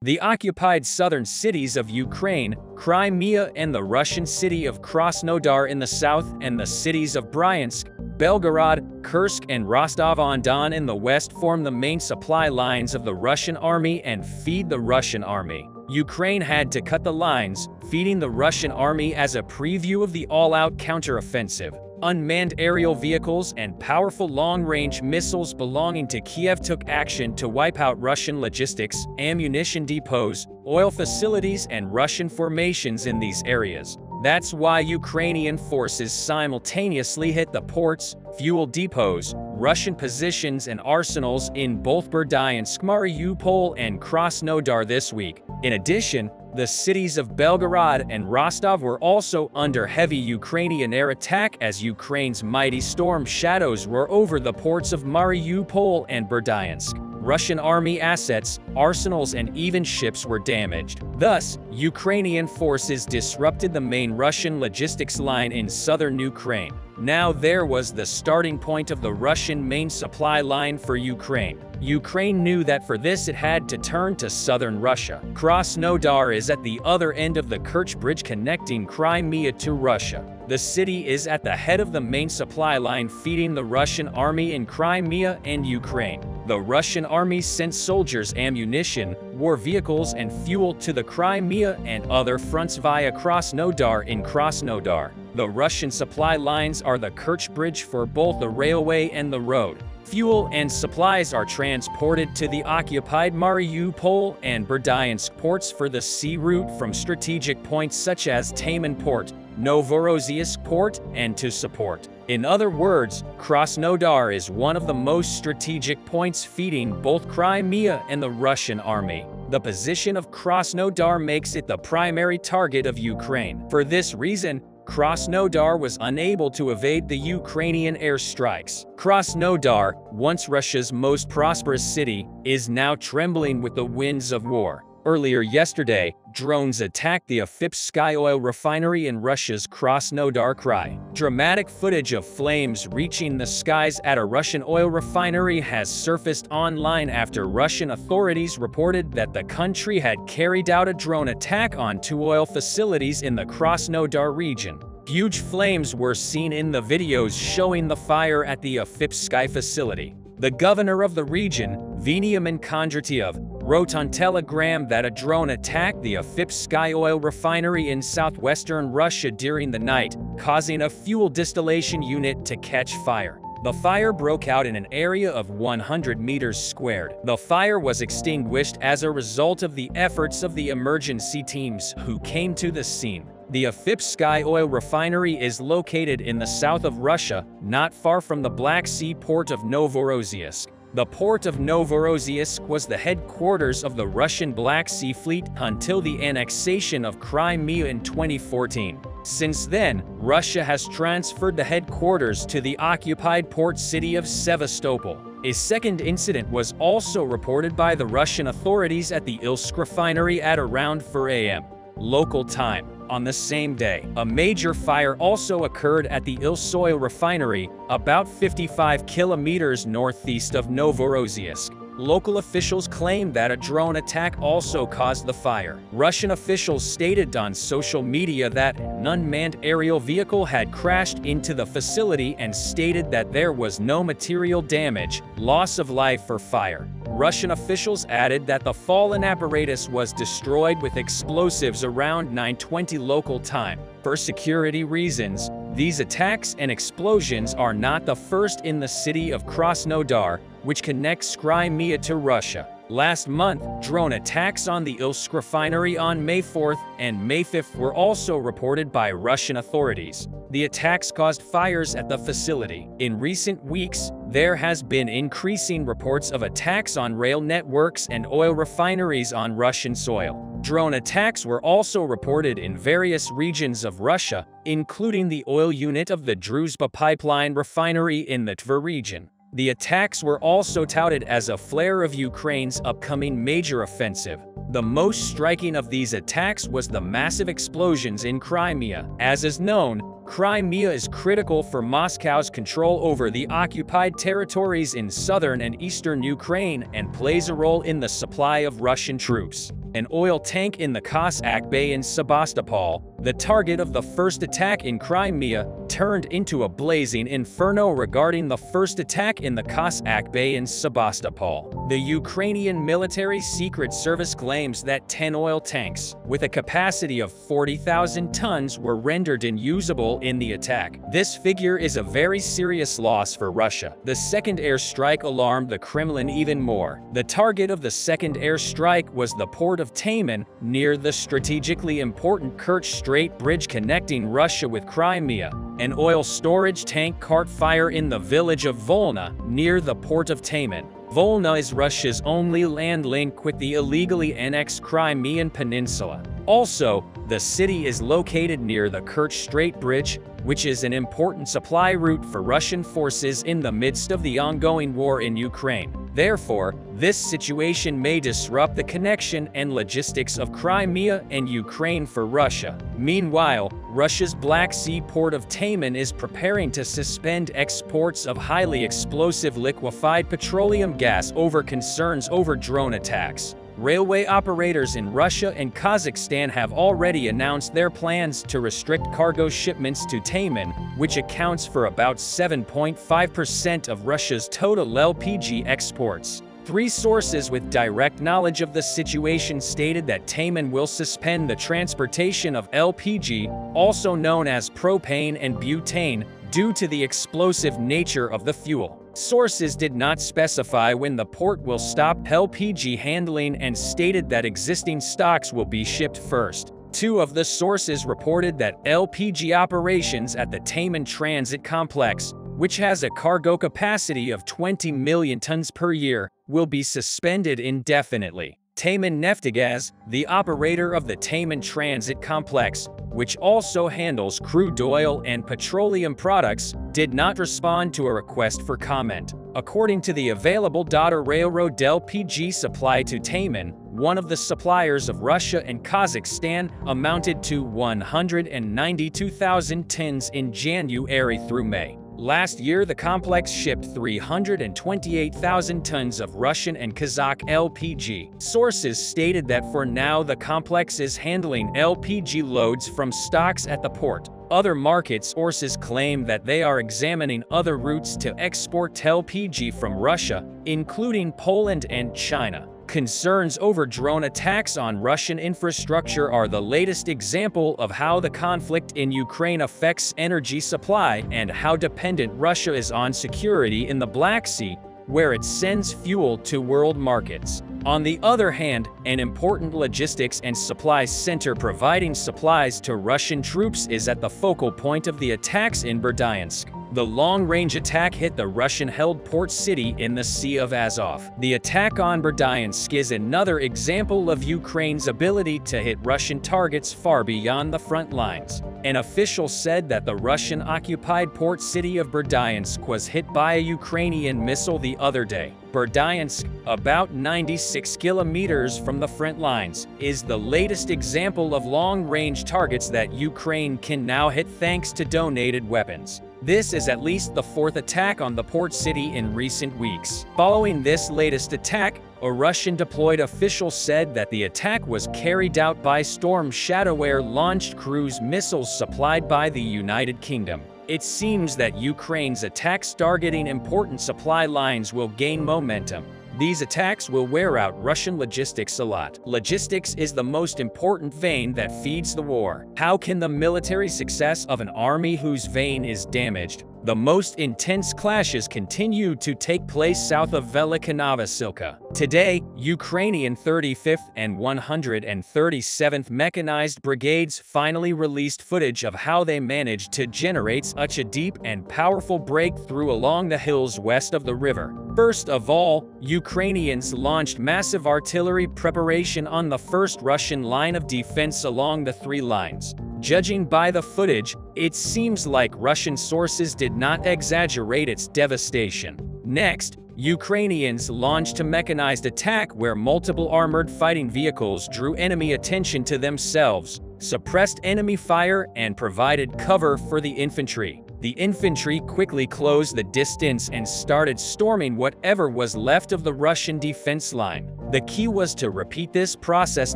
The occupied southern cities of Ukraine, Crimea and the Russian city of Krasnodar in the south and the cities of Bryansk, Belgorod, Kursk and Rostov-on-Don in the west form the main supply lines of the Russian army and feed the Russian army. Ukraine had to cut the lines, feeding the Russian army as a preview of the all-out counteroffensive. Unmanned aerial vehicles and powerful long-range missiles belonging to Kiev took action to wipe out Russian logistics, ammunition depots, oil facilities and Russian formations in these areas. That's why Ukrainian forces simultaneously hit the ports, fuel depots, Russian positions and arsenals in both Berdyansk, Mariupol and Krasnodar this week. In addition, the cities of Belgorod and Rostov were also under heavy Ukrainian air attack as Ukraine's mighty storm shadows were over the ports of Mariupol and Berdyansk. Russian army assets, arsenals and even ships were damaged. Thus, Ukrainian forces disrupted the main Russian logistics line in southern Ukraine. Now there was the starting point of the Russian main supply line for Ukraine. Ukraine knew that for this it had to turn to southern Russia. Krasnodar is at the other end of the Kerch Bridge connecting Crimea to Russia. The city is at the head of the main supply line feeding the Russian army in Crimea and Ukraine. The Russian army sent soldiers, ammunition, war vehicles and fuel to the Crimea and other fronts via Krasnodar in Krasnodar. The Russian supply lines are the Kerch Bridge for both the railway and the road. Fuel and supplies are transported to the occupied Mariupol and Berdyansk ports for the sea route from strategic points such as Taman Port, Novorossiysk Port, and to support. In other words, Krasnodar is one of the most strategic points feeding both Crimea and the Russian army. The position of Krasnodar makes it the primary target of Ukraine. For this reason, Krasnodar was unable to evade the Ukrainian airstrikes. Krasnodar, once Russia's most prosperous city, is now trembling with the winds of war. Earlier yesterday, drones attacked the Sky oil refinery in Russia's Krasnodar Krai. Dramatic footage of flames reaching the skies at a Russian oil refinery has surfaced online after Russian authorities reported that the country had carried out a drone attack on 2 oil facilities in the Krasnodar region. Huge flames were seen in the videos showing the fire at the Sky facility. The governor of the region, Veniamin Kondratyev, wrote on Telegram that a drone attacked the Sky oil refinery in southwestern Russia during the night, causing a fuel distillation unit to catch fire. The fire broke out in an area of 100 meters squared. The fire was extinguished as a result of the efforts of the emergency teams who came to the scene. The Sky oil refinery is located in the south of Russia, not far from the Black Sea port of Novorossiysk. The port of Novorossiysk was the headquarters of the Russian Black Sea Fleet until the annexation of Crimea in 2014. Since then, Russia has transferred the headquarters to the occupied port city of Sevastopol. A second incident was also reported by the Russian authorities at the Ilsk refinery at around 4 a.m. local time. On the same day, a major fire also occurred at the Ilsk oil refinery, about 55 kilometers northeast of Novorossiysk. Local officials claimed that a drone attack also caused the fire. Russian officials stated on social media that an unmanned aerial vehicle had crashed into the facility and stated that there was no material damage, loss of life or fire. Russian officials added that the fallen apparatus was destroyed with explosives around 9:20 local time. For security reasons, these attacks and explosions are not the first in the city of Krasnodar, which connects Crimea to Russia. Last month, drone attacks on the Ilsk refinery on May 4th and May 5th were also reported by Russian authorities. The attacks caused fires at the facility. In recent weeks, there has been increasing reports of attacks on rail networks and oil refineries on Russian soil. Drone attacks were also reported in various regions of Russia, including the oil unit of the Druzhba pipeline refinery in the Tver region. The attacks were also touted as a flare of Ukraine's upcoming major offensive. The most striking of these attacks was the massive explosions in Crimea. As is known, Crimea is critical for Moscow's control over the occupied territories in southern and eastern Ukraine and plays a role in the supply of Russian troops. an oil tank in the Cossack Bay in Sebastopol, the target of the first attack in Crimea, turned into a blazing inferno regarding the first attack in the Cossack Bay in Sebastopol. The Ukrainian Military Secret Service claims that 10 oil tanks, with a capacity of 40,000 tons, were rendered unusable in the attack. This figure is a very serious loss for Russia. The second airstrike alarmed the Kremlin even more. The target of the second airstrike was the port of Taman, near the strategically important Kerch Strait bridge connecting Russia with Crimea. An oil storage tank caught fire in the village of Volna, near the port of Taman. Volna is Russia's only land link with the illegally annexed Crimean Peninsula. Also, the city is located near the Kerch Strait Bridge, which is an important supply route for Russian forces in the midst of the ongoing war in Ukraine. Therefore, this situation may disrupt the connection and logistics of Crimea and Ukraine for Russia. Meanwhile, Russia's Black Sea port of Taman is preparing to suspend exports of highly explosive liquefied petroleum gas over concerns over drone attacks. Railway operators in Russia and Kazakhstan have already announced their plans to restrict cargo shipments to Taman, which accounts for about 7.5% of Russia's total LPG exports. 3 sources with direct knowledge of the situation stated that Taman will suspend the transportation of LPG, also known as propane and butane, due to the explosive nature of the fuel. Sources did not specify when the port will stop LPG handling and stated that existing stocks will be shipped first. 2 of the sources reported that LPG operations at the Taman Transit Complex, which has a cargo capacity of 20 million tons per year, will be suspended indefinitely. Taman Neftegaz, the operator of the Taman Transit Complex, which also handles crude oil and petroleum products, did not respond to a request for comment. According to the available data, railroad LPG supply to Taman, one of the suppliers of Russia and Kazakhstan, amounted to 192,000 tons in January through May. Last year, the complex shipped 328,000 tons of Russian and Kazakh LPG. Sources stated that for now the complex is handling LPG loads from stocks at the port. Other market sources claim that they are examining other routes to export LPG from Russia, including Poland and China. Concerns over drone attacks on Russian infrastructure are the latest example of how the conflict in Ukraine affects energy supply and how dependent Russia is on security in the Black Sea, where it sends fuel to world markets. On the other hand, an important logistics and supply center providing supplies to Russian troops is at the focal point of the attacks in Berdyansk. The long-range attack hit the Russian-held port city in the Sea of Azov. The attack on Berdyansk is another example of Ukraine's ability to hit Russian targets far beyond the front lines. An official said that the Russian-occupied port city of Berdyansk was hit by a Ukrainian missile the other day. Berdyansk, about 96 kilometers from the front lines, is the latest example of long-range targets that Ukraine can now hit thanks to donated weapons. This is at least the 4th attack on the port city in recent weeks. Following this latest attack, a Russian-deployed official said that the attack was carried out by Storm Shadow air-launched cruise missiles supplied by the United Kingdom. It seems that Ukraine's attacks targeting important supply lines will gain momentum. These attacks will wear out Russian logistics a lot. Logistics is the most important vein that feeds the war. How can the military success of an army whose vein is damaged? The most intense clashes continue to take place south of Velika Novosilka. Today, Ukrainian 35th and 137th Mechanized Brigades finally released footage of how they managed to generate such a deep and powerful breakthrough along the hills west of the river. First of all, Ukrainians launched massive artillery preparation on the first Russian line of defense along the 3 lines. Judging by the footage, it seems like Russian sources did not exaggerate its devastation. Next, Ukrainians launched a mechanized attack where multiple armored fighting vehicles drew enemy attention to themselves, suppressed enemy fire, and provided cover for the infantry. The infantry quickly closed the distance and started storming whatever was left of the Russian defense line. The key was to repeat this process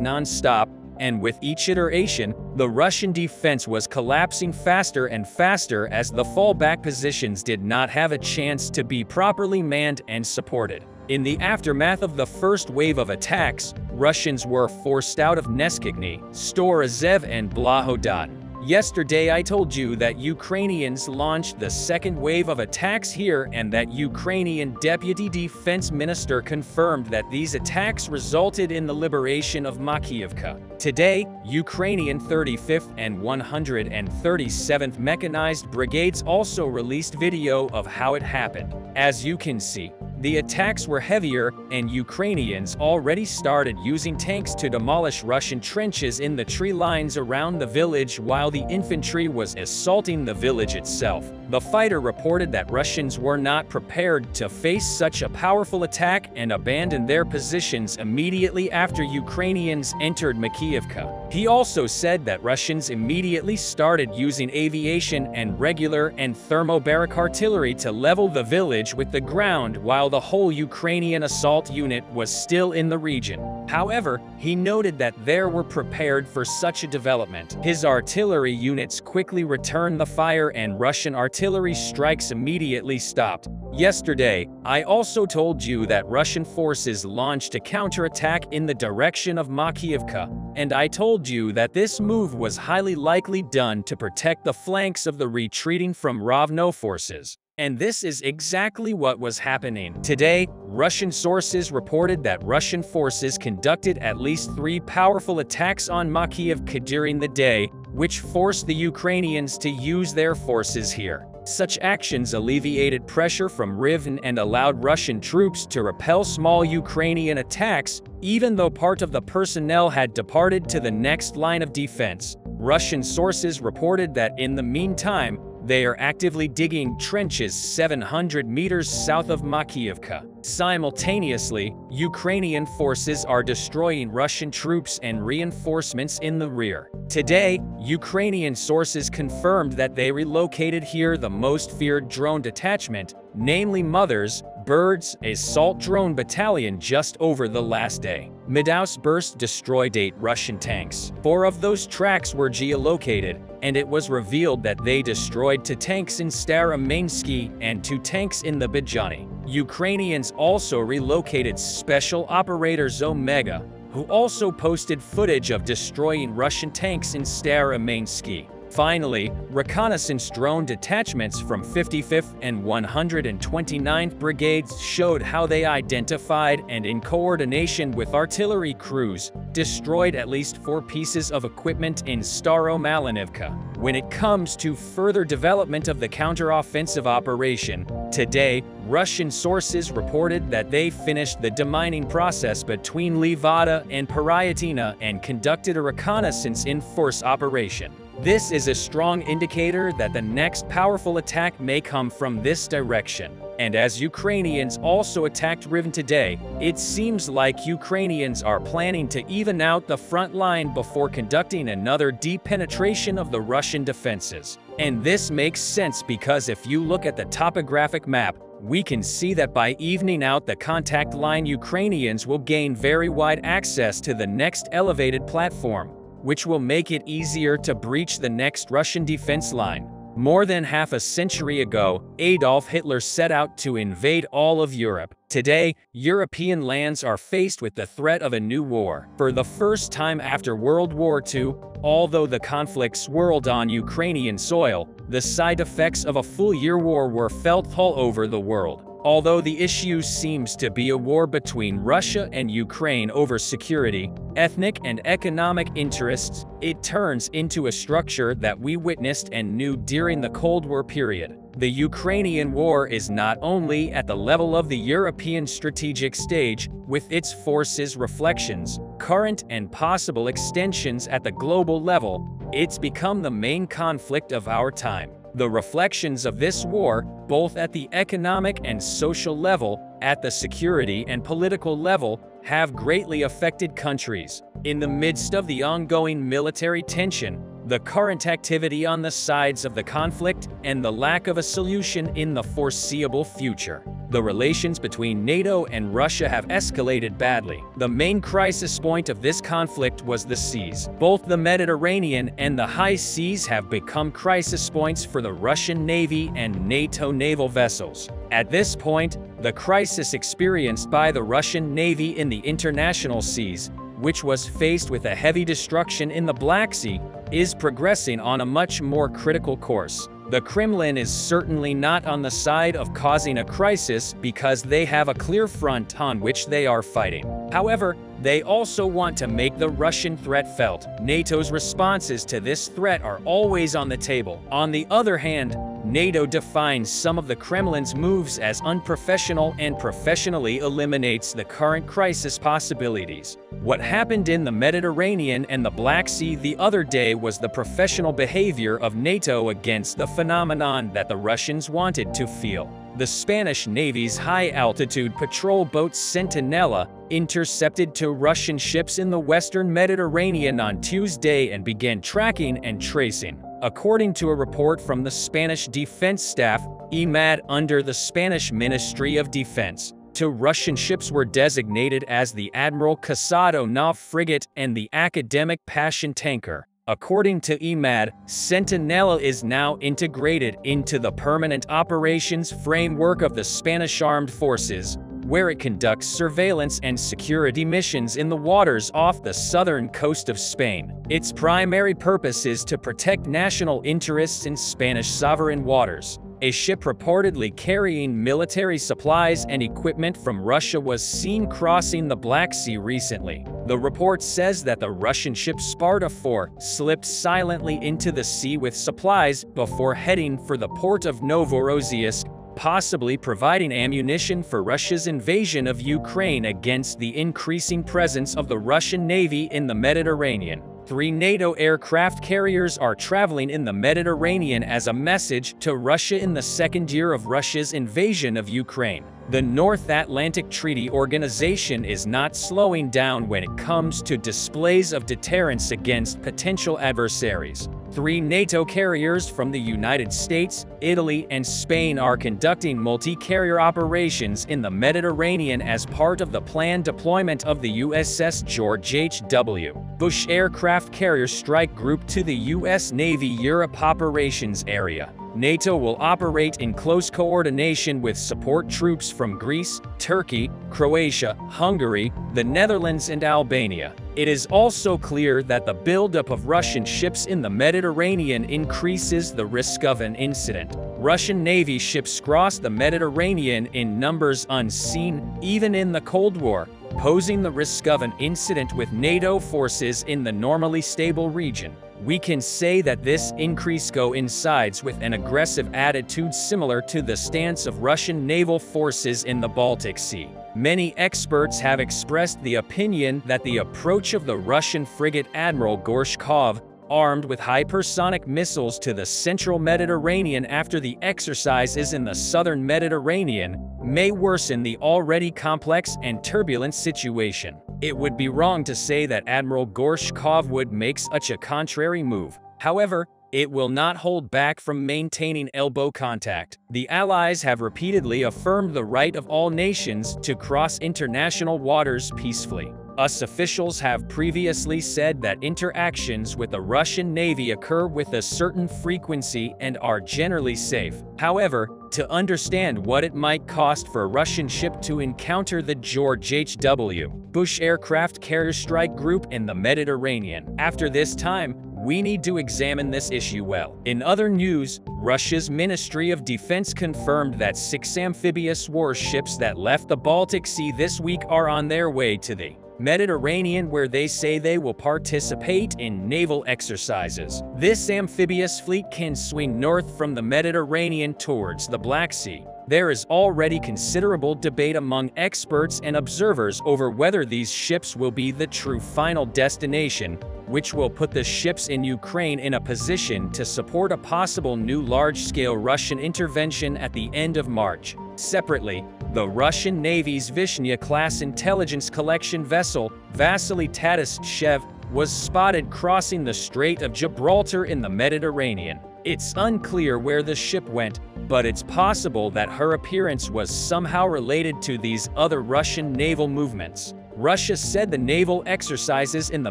non-stop, and with each iteration, the Russian defense was collapsing faster and faster as the fallback positions did not have a chance to be properly manned and supported. In the aftermath of the first wave of attacks, Russians were forced out of Neskigny, Storozev and Blahodad. Yesterday I told you that Ukrainians launched the second wave of attacks here and that Ukrainian Deputy Defense Minister confirmed that these attacks resulted in the liberation of Makiyivka. Today, Ukrainian 35th and 137th Mechanized Brigades also released video of how it happened. As you can see, the attacks were heavier, and Ukrainians already started using tanks to demolish Russian trenches in the tree lines around the village while the infantry was assaulting the village itself. The fighter reported that Russians were not prepared to face such a powerful attack and abandoned their positions immediately after Ukrainians entered Makiyivka. He also said that Russians immediately started using aviation and regular and thermobaric artillery to level the village with the ground while the whole Ukrainian assault unit was still in the region. However, he noted that they were prepared for such a development. His artillery units quickly returned the fire and Russian artillery strikes immediately stopped. Yesterday, I also told you that Russian forces launched a counterattack in the direction of Makiyivka, and I told you that this move was highly likely done to protect the flanks of the retreating from Rovno forces. And this is exactly what was happening. Today, Russian sources reported that Russian forces conducted at least 3 powerful attacks on Makiyivka during the day, which forced the Ukrainians to use their forces here. Such actions alleviated pressure from Rivne and allowed Russian troops to repel small Ukrainian attacks, even though part of the personnel had departed to the next line of defense. Russian sources reported that in the meantime, they are actively digging trenches 700 meters south of Makiyivka. Simultaneously, Ukrainian forces are destroying Russian troops and reinforcements in the rear. Today, Ukrainian sources confirmed that they relocated here the most feared drone detachment, namely Mother's Birds, a assault drone battalion just over the last day. Midaus burst destroyed 8 Russian tanks. 4 of those tracks were geolocated, and it was revealed that they destroyed 2 tanks in Staromansky and 2 tanks in the Berdyansk. Ukrainians also relocated Special Operators Omega, who also posted footage of destroying Russian tanks in Staromansky. Finally, reconnaissance drone detachments from 55th and 129th Brigades showed how they identified and, in coordination with artillery crews, destroyed at least 4 pieces of equipment in Staromalinivka. When it comes to further development of the counteroffensive operation, today, Russian sources reported that they finished the demining process between Levada and Peryatina and conducted a reconnaissance in force operation. This is a strong indicator that the next powerful attack may come from this direction. And as Ukrainians also attacked Rivne today, it seems like Ukrainians are planning to even out the front line before conducting another deep penetration of the Russian defenses. And this makes sense because if you look at the topographic map, we can see that by evening out the contact line, Ukrainians will gain very wide access to the next elevated platform, which will make it easier to breach the next Russian defense line. More than half a century ago, Adolf Hitler set out to invade all of Europe. Today, European lands are faced with the threat of a new war. For the first time after World War II, although the conflict swirled on Ukrainian soil, the side effects of a full-year war were felt all over the world. Although the issue seems to be a war between Russia and Ukraine over security, ethnic and economic interests, it turns into a structure that we witnessed and knew during the Cold War period. The Ukrainian war is not only at the level of the European strategic stage, with its forces reflections, current and possible extensions at the global level, it's become the main conflict of our time. The reflections of this war, both at the economic and social level, at the security and political level, have greatly affected countries. In the midst of the ongoing military tension, the current activity on the sides of the conflict, and the lack of a solution in the foreseeable future, the relations between NATO and Russia have escalated badly. The main crisis point of this conflict was the seas. Both the Mediterranean and the high seas have become crisis points for the Russian Navy and NATO naval vessels. At this point, the crisis experienced by the Russian Navy in the international seas, which was faced with a heavy destruction in the Black Sea, is progressing on a much more critical course. The Kremlin is certainly not on the side of causing a crisis because they have a clear front on which they are fighting. However, they also want to make the Russian threat felt. NATO's responses to this threat are always on the table. On the other hand, NATO defines some of the Kremlin's moves as unprofessional and professionally eliminates the current crisis possibilities. What happened in the Mediterranean and the Black Sea the other day was the professional behavior of NATO against the phenomenon that the Russians wanted to feel. The Spanish Navy's high-altitude patrol boat Centinela intercepted two Russian ships in the western Mediterranean on Tuesday and began tracking and tracing. According to a report from the Spanish Defense Staff, EMAD, under the Spanish Ministry of Defense, two Russian ships were designated as the Admiral Casado Nav frigate and the Academic Passion tanker. According to EMAD, Centinela is now integrated into the permanent operations framework of the Spanish Armed Forces, where it conducts surveillance and security missions in the waters off the southern coast of Spain. Its primary purpose is to protect national interests in Spanish sovereign waters. A ship reportedly carrying military supplies and equipment from Russia was seen crossing the Black Sea recently. The report says that the Russian ship Sparta 4 slipped silently into the sea with supplies before heading for the port of Novorossiysk, possibly providing ammunition for Russia's invasion of Ukraine against the increasing presence of the Russian Navy in the Mediterranean. 3 NATO aircraft carriers are traveling in the Mediterranean as a message to Russia in the second year of Russia's invasion of Ukraine. The North Atlantic Treaty Organization is not slowing down when it comes to displays of deterrence against potential adversaries. 3 NATO carriers from the United States, Italy, and Spain are conducting multi-carrier operations in the Mediterranean as part of the planned deployment of the USS George H.W. Bush Aircraft Carrier Strike Group to the U.S. Navy Europe Operations Area. NATO will operate in close coordination with support troops from Greece, Turkey, Croatia, Hungary, the Netherlands, and Albania. It is also clear that the buildup of Russian ships in the Mediterranean increases the risk of an incident. Russian Navy ships cross the Mediterranean in numbers unseen, even in the Cold War, posing the risk of an incident with NATO forces in the normally stable region. We can say that this increase coincides with an aggressive attitude similar to the stance of Russian naval forces in the Baltic Sea. Many experts have expressed the opinion that the approach of the Russian frigate Admiral Gorshkov, armed with hypersonic missiles to the central Mediterranean after the exercises in the southern Mediterranean, may worsen the already complex and turbulent situation. It would be wrong to say that Admiral Gorshkov would make such a contrary move. However, it will not hold back from maintaining elbow contact. The Allies have repeatedly affirmed the right of all nations to cross international waters peacefully. US officials have previously said that interactions with the Russian Navy occur with a certain frequency and are generally safe. However, to understand what it might cost for a Russian ship to encounter the George H.W. Bush Aircraft Carrier Strike Group in the Mediterranean, after this time, we need to examine this issue well. In other news, Russia's Ministry of Defense confirmed that 6 amphibious warships that left the Baltic Sea this week are on their way to the Mediterranean, where they say they will participate in naval exercises. This amphibious fleet can swing north from the Mediterranean towards the Black Sea. There is already considerable debate among experts and observers over whether these ships will be the true final destination, which will put the ships in Ukraine in a position to support a possible new large-scale Russian intervention at the end of March. Separately, the Russian Navy's Vishnya-class intelligence collection vessel, Vasily Tataschev, was spotted crossing the Strait of Gibraltar in the Mediterranean. It's unclear where the ship went, but it's possible that her appearance was somehow related to these other Russian naval movements. Russia said the naval exercises in the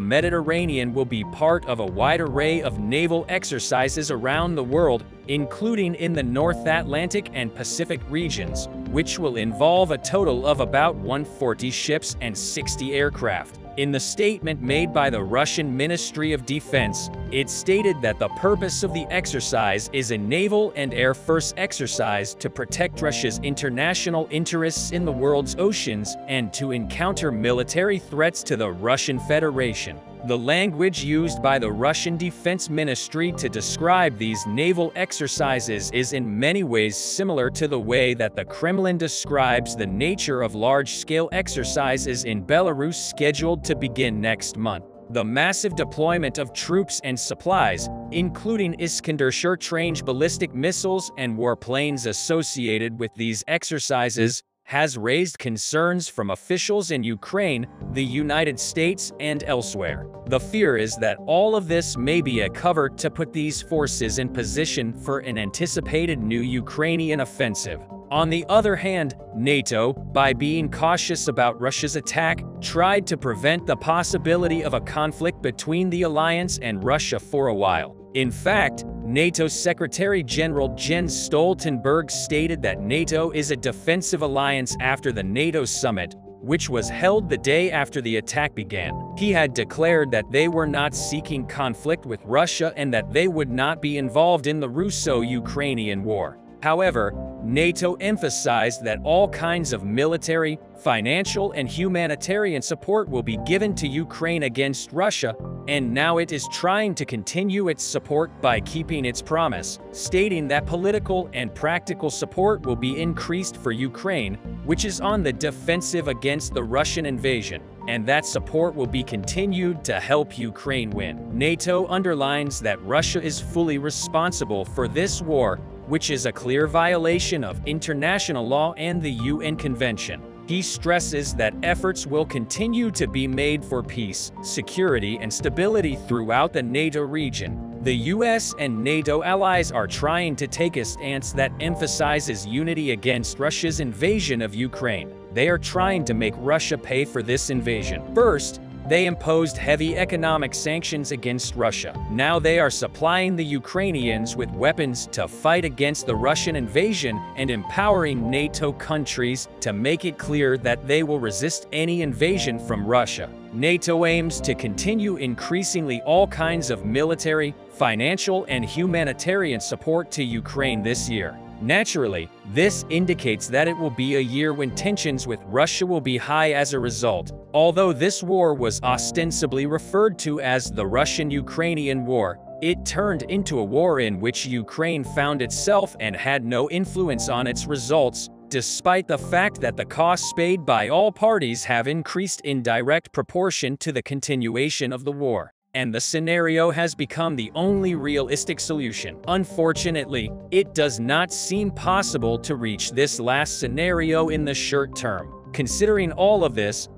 Mediterranean will be part of a wide array of naval exercises around the world, including in the North Atlantic and Pacific regions, which will involve a total of about 140 ships and 60 aircraft. In the statement made by the Russian Ministry of Defense, it stated that the purpose of the exercise is a naval and air force exercise to protect Russia's international interests in the world's oceans and to encounter military threats to the Russian Federation. The language used by the Russian Defense Ministry to describe these naval exercises is in many ways similar to the way that the Kremlin describes the nature of large-scale exercises in Belarus scheduled to begin next month. The massive deployment of troops and supplies, including Iskander short-range ballistic missiles and warplanes associated with these exercises, has raised concerns from officials in Ukraine, the United States, and elsewhere. The fear is that all of this may be a cover to put these forces in position for an anticipated new Ukrainian offensive. On the other hand, NATO, by being cautious about Russia's attack, tried to prevent the possibility of a conflict between the alliance and Russia for a while. In fact, NATO Secretary-General Jens Stoltenberg stated that NATO is a defensive alliance after the NATO summit, which was held the day after the attack began. He had declared that they were not seeking conflict with Russia and that they would not be involved in the Russo-Ukrainian war. However, NATO emphasized that all kinds of military, financial, and humanitarian support will be given to Ukraine against Russia, and now it is trying to continue its support by keeping its promise, stating that political and practical support will be increased for Ukraine, which is on the defensive against the Russian invasion, and that support will be continued to help Ukraine win. NATO underlines that Russia is fully responsible for this war, which is a clear violation of international law and the UN Convention. He stresses that efforts will continue to be made for peace, security, and stability throughout the NATO region. The US and NATO allies are trying to take a stance that emphasizes unity against Russia's invasion of Ukraine. They are trying to make Russia pay for this invasion. First, they imposed heavy economic sanctions against Russia. Now they are supplying the Ukrainians with weapons to fight against the Russian invasion and empowering NATO countries to make it clear that they will resist any invasion from Russia. NATO aims to continue increasingly all kinds of military, financial, and humanitarian support to Ukraine this year. Naturally, this indicates that it will be a year when tensions with Russia will be high as a result. Although this war was ostensibly referred to as the Russian-Ukrainian War, it turned into a war in which Ukraine found itself and had no influence on its results, despite the fact that the costs paid by all parties have increased in direct proportion to the continuation of the war. And the scenario has become the only realistic solution. Unfortunately, it does not seem possible to reach this last scenario in the short term. Considering all of this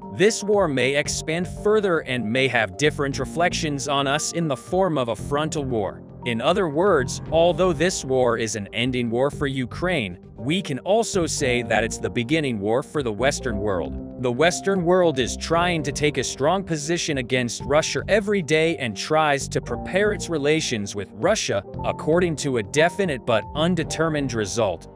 war may expand further and may have different reflections on us in the form of a frontal war. In other words, although this war is an ending war for Ukraine, we can also say that it's the beginning war for the Western world. The Western world is trying to take a strong position against Russia every day and tries to prepare its relations with Russia according to a definite but undetermined result.